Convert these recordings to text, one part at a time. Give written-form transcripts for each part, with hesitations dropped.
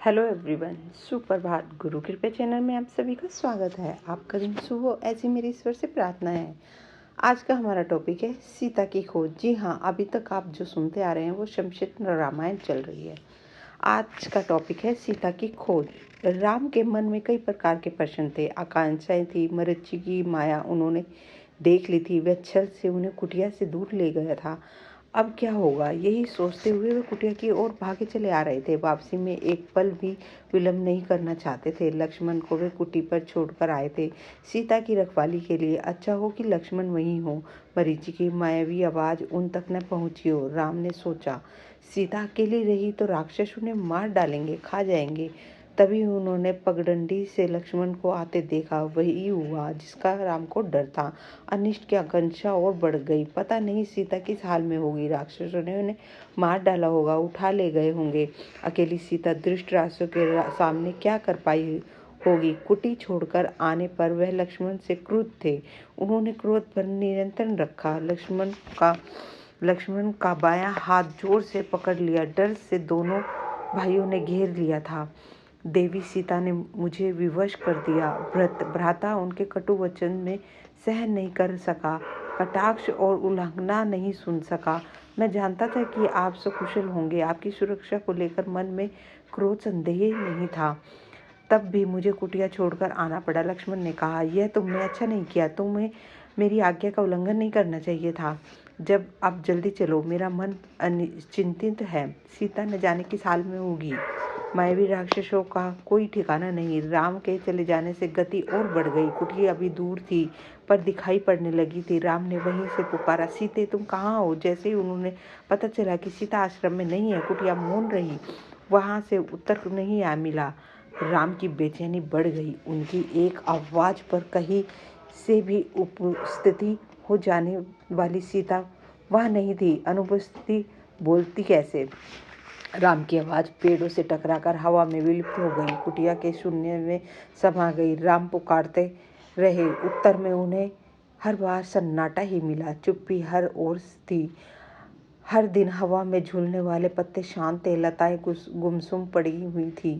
Hello everyone, सुप्रभात। गुरु कृपा channel में आप सभी का स्वागत है। आपका दिन शुभ हो, ऐसी मेरी ईश्वर से प्रार्थना है। आज का हमारा टॉपिक है सीता की खोज। जी हाँ, अभी तक आप जो सुनते आ रहे हैं वो शमशेर रामायण चल रही है। आज का टॉपिक है सीता की खोज। राम के मन में कई प्रकार के प्रश्न थे, आकांक्षाएं थी। मरीचि की माया उन्होंने देख ली थी, वह छल से उन्हें कुटिया से दूर ले गया था। अब क्या होगा, यही सोचते हुए वे कुटिया की ओर भागे चले आ रहे थे। वापसी में एक पल भी विलंब नहीं करना चाहते थे। लक्ष्मण को वे कुटी पर छोड़कर आए थे सीता की रखवाली के लिए। अच्छा हो कि लक्ष्मण वहीं हो, मरीचि की मायावी आवाज उन तक न पहुंची हो। राम ने सोचा, सीता अकेली रही तो राक्षस उन्हें मार डालेंगे, खा जाएंगे। तभी उन्होंने पगडंडी से लक्ष्मण को आते देखा। वही हुआ जिसका राम को डर था। अनिष्ट की आकांक्षा और बढ़ गई। पता नहीं सीता किस हाल में होगी। राक्षसों ने उन्हें मार डाला होगा, उठा ले गए होंगे। अकेली सीता दुष्ट राक्षसों के सामने क्या कर पाई होगी। कुटी छोड़कर आने पर वह लक्ष्मण से क्रुद्ध थे। उन्होंने क्रोध पर नियंत्रण रखा। लक्ष्मण का बायां हाथ जोर से पकड़ लिया। डर से दोनों भाइयों ने घेर लिया था। देवी सीता ने मुझे विवश कर दिया। भ्राता उनके कटु वचन में सहन नहीं कर सका, कटाक्ष और उल्लंघना नहीं सुन सका। मैं जानता था कि आप सकुशल होंगे। आपकी सुरक्षा को लेकर मन में क्रोध संदेह नहीं था, तब भी मुझे कुटिया छोड़कर आना पड़ा। लक्ष्मण ने कहा, यह तुमने अच्छा नहीं किया। तुम्हें मेरी आज्ञा का उल्लंघन नहीं करना चाहिए था। जब अब जल्दी चलो, मेरा मन चिंतित है। सीता न जाने किस हाल में होगी। मायावी राक्षसों का कोई ठिकाना नहीं। राम के चले जाने से गति और बढ़ गई। कुटिया अभी दूर थी पर दिखाई पड़ने लगी थी। राम ने वहीं से पुकारा, सीते तुम कहाँ हो? जैसे ही उन्होंने पता चला कि सीता आश्रम में नहीं है, कुटिया मौन रही। वहां से उत्तर नहीं आ मिला। राम की बेचैनी बढ़ गई। उनकी एक आवाज पर कहीं से भी उपस्थिति हो जाने वाली सीता वह नहीं थी। अनुपस्थिति बोलती कैसे? राम की आवाज पेड़ों से टकराकर हवा में विलुप्त हो गई, कुटिया के शून्य में समा गई। राम पुकारते रहे, उत्तर में उन्हें हर बार सन्नाटा ही मिला। चुप्पी हर ओर थी। हर दिन हवा में झूलने वाले पत्ते शांत थे। लताएं गुमसुम पड़ी हुई थी।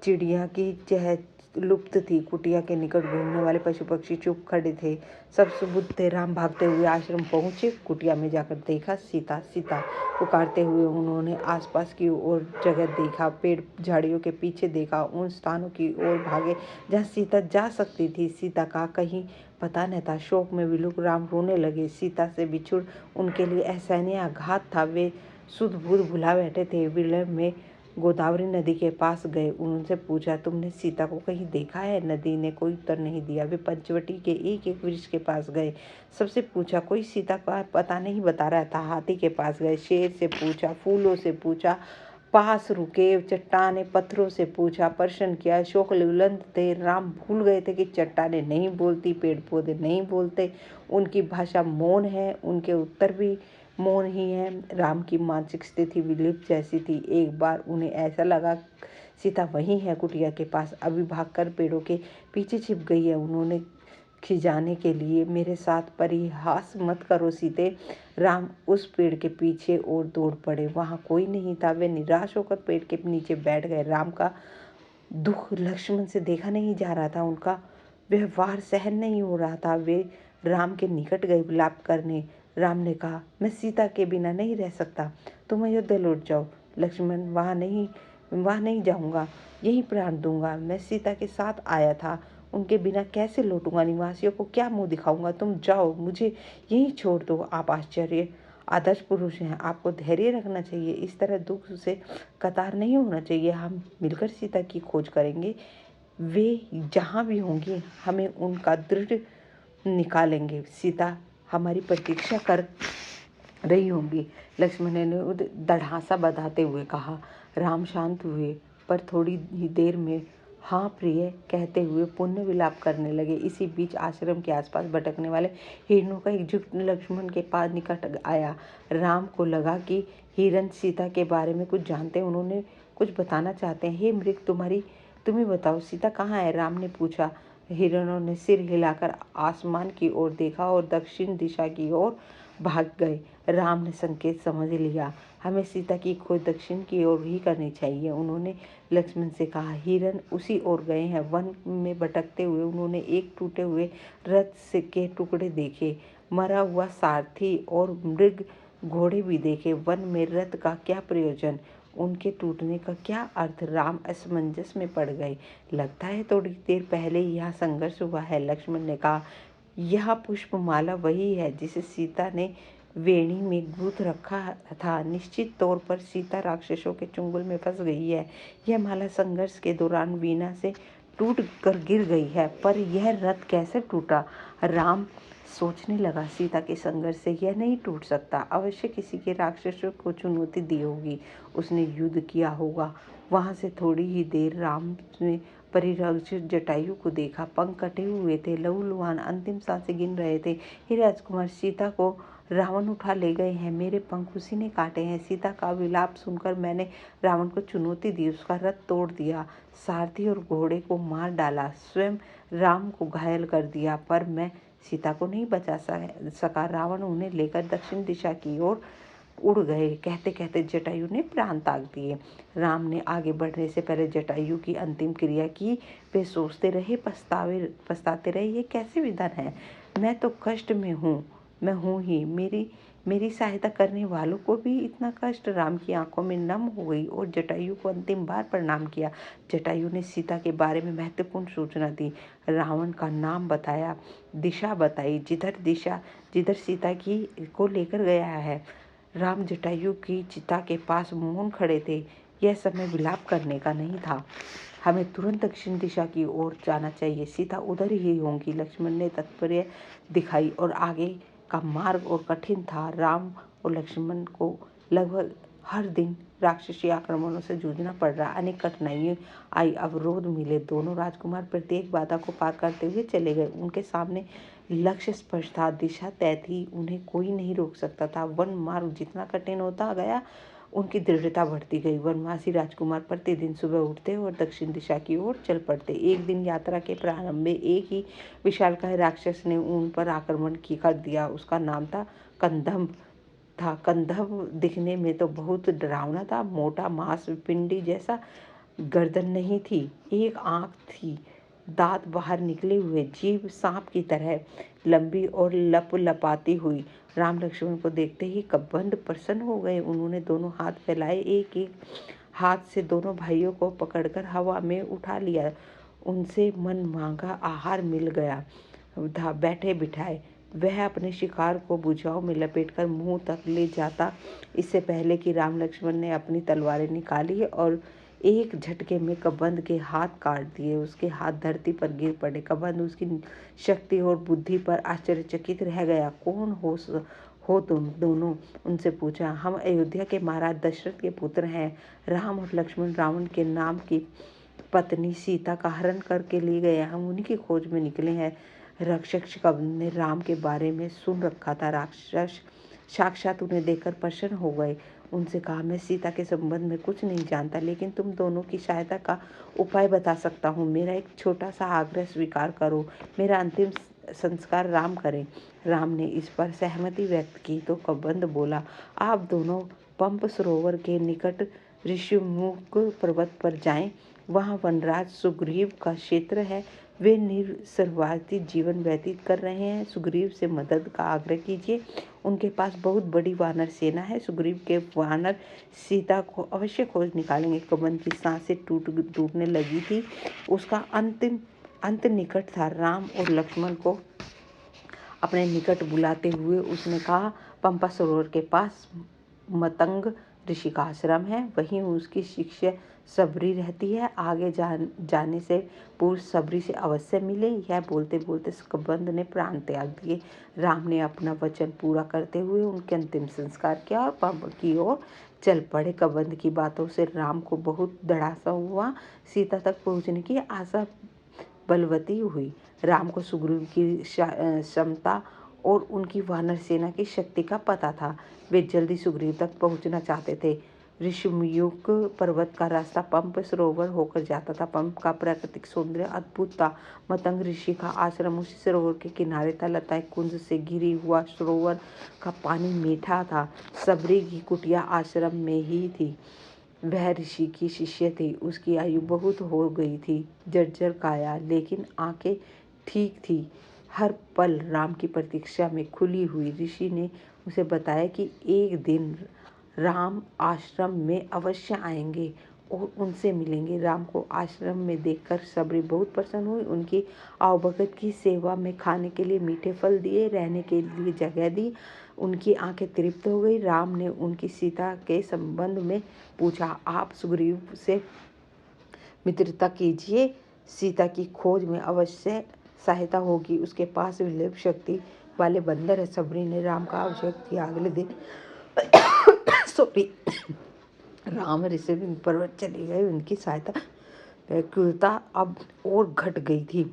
चिड़िया की चह लुप्त थी। कुटिया के निकट घूमने वाले पशु पक्षी चुप खड़े थे। सब सुबुद्ध थे। राम भागते हुए आश्रम पहुंचे। कुटिया में जाकर देखा, सीता सीता पुकारते हुए उन्होंने आसपास की ओर जगह देखा। पेड़ झाड़ियों के पीछे देखा। उन स्थानों की ओर भागे जहाँ सीता जा सकती थी। सीता का कहीं पता न था। शोक में विलुक राम रोने लगे। सीता से बिछुड़ उनके लिए असहनीय आघात था। वे सुध बुध भुला बैठे थे। विलंब में गोदावरी नदी के पास गए। उनसे पूछा, तुमने सीता को कहीं देखा है? नदी ने कोई उत्तर नहीं दिया। वे पंचवटी के एक एक वृक्ष के पास गए। सबसे पूछा, कोई सीता का पता नहीं बता रहा था। हाथी के पास गए। शेर से पूछा, फूलों से पूछा, पास रुके। चट्टाने पत्थरों से पूछा, प्रश्न किया। शोक विलंद थे। राम भूल गए थे कि चट्टाने नहीं बोलती, पेड़ पौधे नहीं बोलते, उनकी भाषा मौन है, उनके उत्तर भी मौन ही है। राम की मानसिक स्थिति विलिप्त जैसी थी। एक बार उन्हें ऐसा लगा सीता वहीं है, कुटिया के पास। अभी भागकर पेड़ों के पीछे छिप गई है। उन्होंने खिजाने के लिए, मेरे साथ परिहास मत करो सीते। राम उस पेड़ के पीछे और दौड़ पड़े। वहां कोई नहीं था। वे निराश होकर पेड़ के नीचे बैठ गए। राम का दुख लक्ष्मण से देखा नहीं जा रहा था। उनका व्यवहार सहन नहीं हो रहा था। वे राम के निकट गए विलाप करने। राम ने कहा, मैं सीता के बिना नहीं रह सकता, तुम अयोध्या लौट जाओ। लक्ष्मण, वहाँ नहीं जाऊंगा, यही प्राण दूंगा। मैं सीता के साथ आया था, उनके बिना कैसे लौटूंगा? निवासियों को क्या मुंह दिखाऊंगा? तुम जाओ, मुझे यहीं छोड़ दो। आप आदर्श पुरुष हैं, आपको धैर्य रखना चाहिए। इस तरह दुख से कतार नहीं होना चाहिए। हम मिलकर सीता की खोज करेंगे। वे जहाँ भी होंगे हमें उनका दृढ़ निकालेंगे। सीता हमारी प्रतीक्षा कर रही होंगी। लक्ष्मण ने दढ़ासा बधाते हुए कहा। राम शांत हुए, पर थोड़ी ही देर में हाँ प्रिय कहते हुए पुण्य विलाप करने लगे। इसी बीच आश्रम के आसपास भटकने वाले हिरणों का एक झुंड लक्ष्मण के पास निकट आया। राम को लगा कि हिरण सीता के बारे में कुछ जानते हैं, उन्होंने कुछ बताना चाहते हैं। हे मृग, तुम्हें बताओ, सीता कहाँ है? राम ने पूछा। हिरणों ने सिर हिलाकर आसमान की ओर देखा और दक्षिण दिशा की ओर भाग गए। राम ने संकेत समझ लिया। हमें सीता की खोज दक्षिण की ओर ही करनी चाहिए। उन्होंने लक्ष्मण से कहा। हिरण उसी ओर गए हैं। वन में भटकते हुए उन्होंने एक टूटे हुए रथ के टुकड़े देखे, मरा हुआ सारथी और मृग घोड़े भी देखे। वन में रथ का क्या प्रयोजन, उनके टूटने का क्या अर्थ? राम असमंजस में पड़ गए। लगता है थोड़ी देर पहले यहाँ संघर्ष हुआ है, लक्ष्मण ने कहा। यह पुष्पमाला वही है जिसे सीता ने वेणी में गूंथ रखा था। निश्चित तौर पर सीता राक्षसों के चुंगल में फंस गई है। यह माला संघर्ष के दौरान वीणा से टूट कर गिर गई है, पर यह रथ कैसे टूटा? राम सोचने लगा। सीता के संघर्ष से यह नहीं टूट सकता। अवश्य किसी के राक्षसों को चुनौती दी होगी, उसने युद्ध किया होगा। वहां से थोड़ी ही देर राम ने परिरक्षित जटायु को देखा। पंख कटे हुए थे, लहूलुहान अंतिम सांसें गिन रहे थे। हे राजकुमार, सीता को रावण उठा ले गए हैं। मेरे पंख उसी ने काटे हैं। सीता का विलाप सुनकर मैंने रावण को चुनौती दी, उसका रथ तोड़ दिया, सारथी और घोड़े को मार डाला, स्वयं राम को घायल कर दिया, पर मैं सीता को नहीं बचा सका। रावण उन्हें लेकर दक्षिण दिशा की ओर उड़ गए। कहते कहते जटायु ने प्राण त्याग दिए। राम ने आगे बढ़ने से पहले जटायु की अंतिम क्रिया की। वे सोचते रहे, पछताते रहे, ये कैसे विधान है? मैं तो कष्ट में हूँ, मैं हूँ ही, मेरी सहायता करने वालों को भी इतना कष्ट। राम की आंखों में नम हो गई और जटायु को अंतिम बार प्रणाम किया। जटायु ने सीता के बारे में महत्वपूर्ण सूचना दी, रावण का नाम बताया, दिशा बताई, जिधर सीता की को लेकर गया है। राम जटायु की चिता के पास मौन खड़े थे। यह समय विलाप करने का नहीं था। हमें तुरंत दक्षिण दिशा की ओर जाना चाहिए, सीता उधर ही होंगी। लक्ष्मण ने तात्पर्य दिखाई और आगे का मार्ग और कठिन था। राम और लक्ष्मण को लगभग हर दिन राक्षसी आक्रमणों से जूझना पड़ रहा। अनेक कठिनाइयां आई, अवरोध मिले। दोनों राजकुमार प्रत्येक बाधा को पार करते हुए चले गए। उनके सामने लक्ष्य स्पष्ट था, दिशा तय थी, उन्हें कोई नहीं रोक सकता था। वन मार्ग जितना कठिन होता गया, उनकी दृढ़ता बढ़ती गई। वनवासी राजकुमार प्रतिदिन सुबह उठते और दक्षिण दिशा की ओर चल पड़ते। एक दिन यात्रा के प्रारंभ में एक ही विशालकाय राक्षस ने उन पर आक्रमण कर दिया। उसका नाम था कंधब दिखने में तो बहुत डरावना था। मोटा, मांस पिंडी जैसा, गर्दन नहीं थी, एक आंख थी, दांत बाहर निकले हुए, जीभ सांप की तरह लंबी और लपलपाती हुई। राम लक्ष्मण को देखते ही कबंध प्रसन्न हो गए। उन्होंने दोनों हाथ फैलाए, एक एक हाथ से दोनों भाइयों को पकड़कर हवा में उठा लिया। उनसे मन मांगा आहार मिल गया था। बैठे बिठाए वह अपने शिकार को भुजाओं में लपेटकर मुंह तक ले जाता, इससे पहले कि राम लक्ष्मण ने अपनी तलवारें निकाली और एक झटके में कबंध के हाथ काट दिए। उसके हाथ धरती पर गिर पड़े। कबंध उसकी शक्ति और बुद्धि पर आश्चर्यचकित रह गया। कौन हो तुम दोनों? उनसे पूछा। हम अयोध्या के महाराज दशरथ के पुत्र हैं। राम और लक्ष्मण रावण के नाम की पत्नी सीता का हरण करके ले गए। हम उन्हीं की खोज में निकले हैं। रक्षक कबंध ने राम के बारे में सुन रखा था। राक्षस साक्षात उन्हें देखकर प्रसन्न हो गए। उनसे कहा, मैं सीता के संबंध में कुछ नहीं जानता, लेकिन तुम दोनों की सहायता का उपाय बता सकता हूँ। मेरा एक छोटा सा आग्रह स्वीकार करो, मेरा अंतिम संस्कार राम करें। राम ने इस पर सहमति व्यक्त की तो कबंध बोला, आप दोनों पंप सरोवर के निकट ऋषिमुख पर्वत पर जाएं। वहाँ वनराज सुग्रीव का क्षेत्र है। वे निर्वासित जीवन व्यतीत कर रहे हैं। सुग्रीव से मदद का आग्रह कीजिए। उनके पास बहुत बड़ी वानर सेना है। सुग्रीव के वानर सीता को अवश्य खोज निकालेंगे। कबंध की सांसें टूटने लगी थी। उसका अंत निकट था। राम और लक्ष्मण को अपने निकट बुलाते हुए उसने कहा, पंपा सरोवर के पास मतंग ऋषि का आश्रम है, वहीं उसकी शिष्य सबरी रहती है। आगे जाने से पूर्व सबरी से अवश्य मिले। यह बोलते बोलते कबंध ने प्राण त्याग दिए। राम ने अपना वचन पूरा करते हुए उनके अंतिम संस्कार किया और पंप की ओर चल पड़े। कबंध की बातों से राम को बहुत धड़ासा हुआ। सीता तक पहुंचने की आशा बलवती हुई। राम को सुग्रीव की क्षमता और उनकी वानर सेना की शक्ति का पता था। वे जल्दी सुग्रीव तक पहुंचना चाहते थे। ऋषिमुख पर्वत का रास्ता पंप सरोवर होकर जाता था। पंप का प्राकृतिक सौंदर्य अद्भुत था। मतंग ऋषि का आश्रम उसी सरोवर के किनारे था। लताएं कुंज से घिरी हुआ सरोवर का पानी मीठा था। सबरी की कुटिया आश्रम में ही थी। वह ऋषि की शिष्य थी। उसकी आयु बहुत हो गई थी, जर्जर काया, लेकिन आंखें ठीक थी। हर पल राम की प्रतीक्षा में खुली हुई। ऋषि ने उसे बताया कि एक दिन राम आश्रम में अवश्य आएंगे और उनसे मिलेंगे। राम को आश्रम में देखकर सबरी बहुत प्रसन्न हुई। उनकी आवभगत की सेवा में खाने के लिए मीठे फल दिए, रहने के लिए जगह दी। उनकी आंखें तृप्त हो गई। राम ने उनकी सीता के संबंध में पूछा, आप सुग्रीव से मित्रता कीजिए, सीता की खोज में अवश्य सहायता होगी। उसके पास विलक्षण शक्ति वाले बंदर है। सबरी ने राम का अभिषेक किया। अगले दिन राम ऋषि पर्वत चले गए। उनकी सहायता व्याकुलता अब और घट गई थी।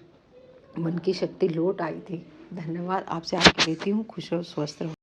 मन की शक्ति लौट आई थी। धन्यवाद। आपसे आगे लेती हूँ। खुश रहो, स्वस्थ रहो।